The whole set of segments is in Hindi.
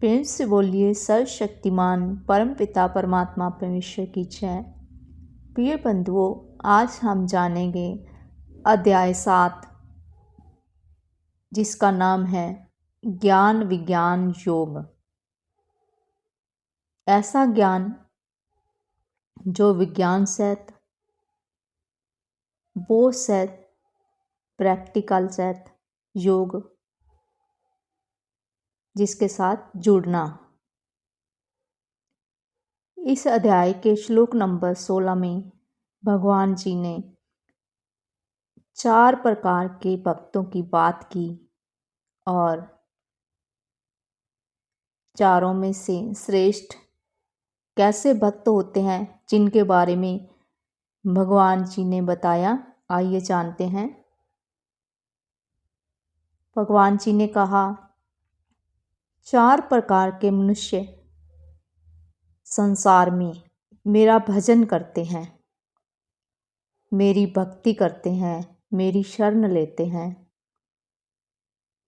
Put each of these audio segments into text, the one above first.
प्रेम से बोलिए सर्वशक्तिमान परमपिता परमात्मा परमेश्वर की जय। प्रिय बंधुओं, आज हम जानेंगे अध्याय 7, जिसका नाम है ज्ञान विज्ञान योग। ऐसा ज्ञान जो विज्ञान सहित, बोध सहित, प्रैक्टिकल सहित योग, जिसके साथ जुड़ना। इस अध्याय के श्लोक नंबर 16 में भगवान जी ने 4 प्रकार के भक्तों की बात की और चारों में से श्रेष्ठ कैसे भक्त होते हैं, जिनके बारे में भगवान जी ने बताया। आइए जानते हैं। भगवान जी ने कहा, 4 प्रकार के मनुष्य संसार में मेरा भजन करते हैं, मेरी भक्ति करते हैं, मेरी शरण लेते हैं।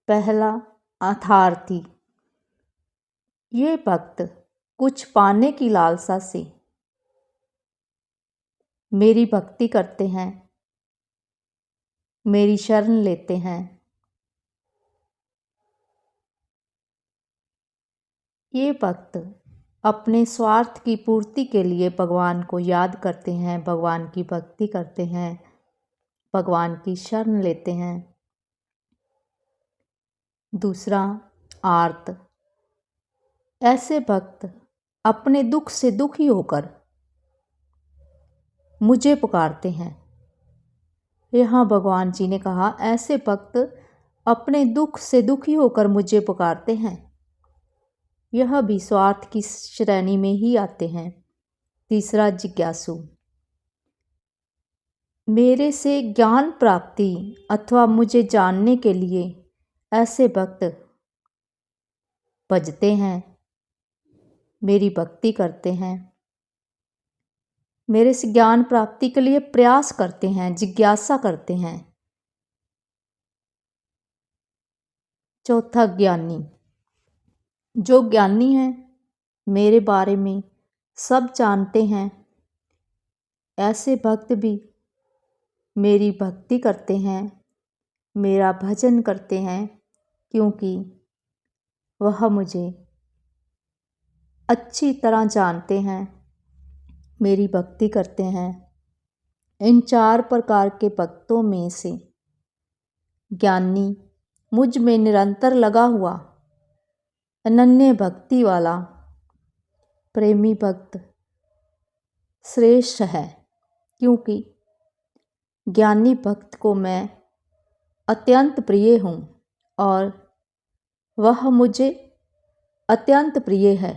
पहला, अर्थार्थी। ये भक्त कुछ पाने की लालसा से मेरी भक्ति करते हैं, मेरी शरण लेते हैं। ये भक्त अपने स्वार्थ की पूर्ति के लिए भगवान को याद करते हैं, भगवान की भक्ति करते हैं, भगवान की शरण लेते हैं। दूसरा, आर्त। ऐसे भक्त अपने दुख से दुखी होकर मुझे पुकारते हैं। यहाँ भगवान जी ने कहा, ऐसे भक्त अपने दुख से दुखी होकर मुझे पुकारते हैं। यह भी स्वार्थ की श्रेणी में ही आते हैं। तीसरा, जिज्ञासु। मेरे से ज्ञान प्राप्ति अथवा मुझे जानने के लिए ऐसे भक्त भजते हैं, मेरी भक्ति करते हैं, मेरे से ज्ञान प्राप्ति के लिए प्रयास करते हैं, जिज्ञासा करते हैं। चौथा, ज्ञानी। जो ज्ञानी हैं, मेरे बारे में सब जानते हैं, ऐसे भक्त भी मेरी भक्ति करते हैं, मेरा भजन करते हैं, क्योंकि वह मुझे अच्छी तरह जानते हैं, मेरी भक्ति करते हैं। इन 4 प्रकार के भक्तों में से ज्ञानी, मुझ में निरंतर लगा हुआ, अनन्य भक्ति वाला प्रेमी भक्त श्रेष्ठ है, क्योंकि ज्ञानी भक्त को मैं अत्यंत प्रिय हूँ और वह मुझे अत्यंत प्रिय है,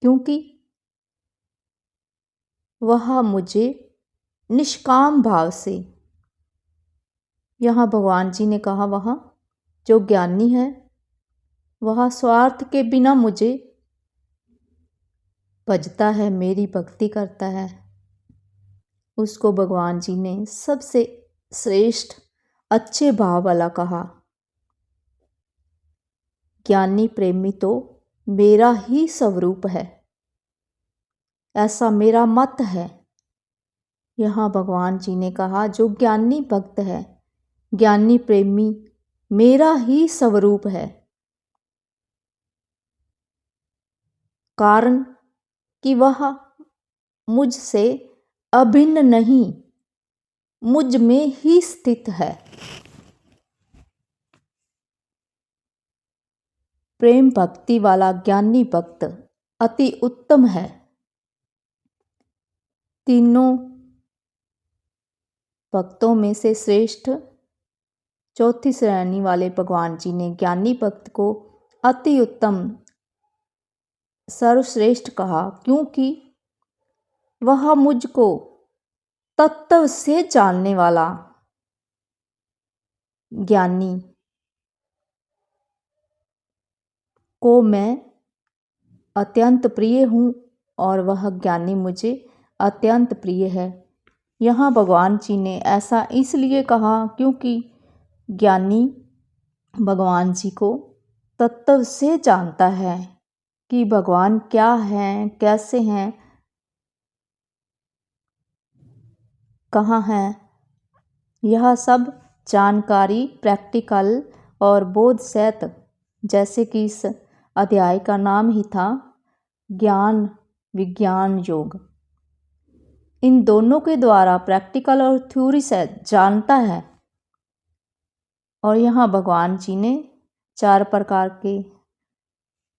क्योंकि वह मुझे निष्काम भाव से, यहाँ भगवान जी ने कहा, वह जो ज्ञानी है वह स्वार्थ के बिना मुझे भजता है, मेरी भक्ति करता है। उसको भगवान जी ने सबसे श्रेष्ठ अच्छे भाव वाला कहा। ज्ञानी प्रेमी तो मेरा ही स्वरूप है, ऐसा मेरा मत है। यहाँ भगवान जी ने कहा, जो ज्ञानी भक्त है, ज्ञानी प्रेमी मेरा ही स्वरूप है। कारण कि वह मुझसे अभिन्न नहीं, मुझ में ही स्थित है। प्रेम भक्ति वाला ज्ञानी भक्त अति उत्तम है। तीनों भक्तों में से श्रेष्ठ चौथी श्रेणी वाले भगवान जी ने ज्ञानी भक्त को अति उत्तम, सर्वश्रेष्ठ कहा, क्योंकि वह मुझको तत्व से जानने वाला ज्ञानी को मैं अत्यंत प्रिय हूँ और वह ज्ञानी मुझे अत्यंत प्रिय है। यहाँ भगवान जी ने ऐसा इसलिए कहा क्योंकि ज्ञानी भगवान जी को तत्व से जानता है, कि भगवान क्या हैं, कैसे हैं, कहाँ हैं। यह सब जानकारी प्रैक्टिकल और बोध सहित, जैसे कि इस अध्याय का नाम ही था ज्ञान विज्ञान योग, इन दोनों के द्वारा प्रैक्टिकल और थ्योरी सहित जानता है। और यहाँ भगवान जी ने 4 प्रकार के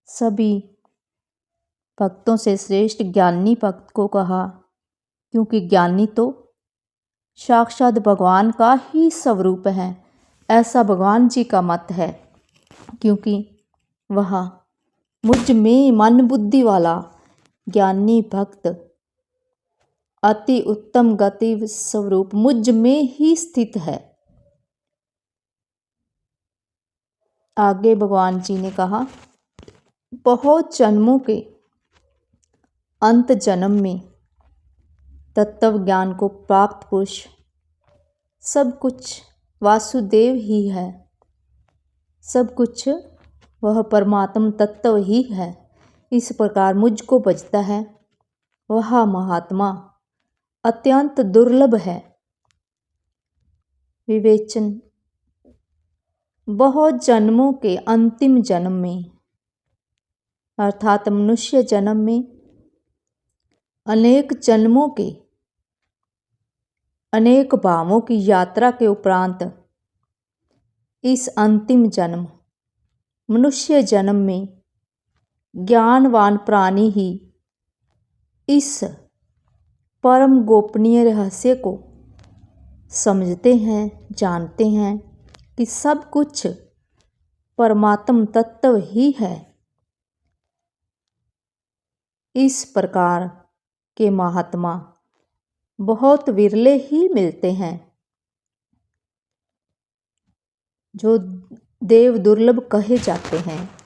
सभी भक्तों से श्रेष्ठ ज्ञानी भक्त को कहा, क्योंकि ज्ञानी तो साक्षात भगवान का ही स्वरूप है, ऐसा भगवान जी का मत है। क्योंकि वह मुझ में मन बुद्धि वाला ज्ञानी भक्त अति उत्तम गति स्वरूप मुझ में ही स्थित है। आगे भगवान जी ने कहा, बहुत जन्मों के अंत जन्म में तत्व ज्ञान को प्राप्त पुरुष सब कुछ वासुदेव ही है, सब कुछ वह परमात्म तत्व ही है। इस प्रकार मुझको बचता है, वह महात्मा अत्यंत दुर्लभ है। विवेचन, बहुत जन्मों के अंतिम जन्म में अर्थात मनुष्य जन्म में अनेक जन्मों के अनेक भावों की यात्रा के उपरांत इस अंतिम जन्म मनुष्य जन्म में ज्ञानवान प्राणी ही इस परम गोपनीय रहस्य को समझते हैं, जानते हैं कि सब कुछ परमात्म तत्व ही है। इस प्रकार के महात्मा बहुत विरले ही मिलते हैं, जो देव दुर्लभ कहे जाते हैं।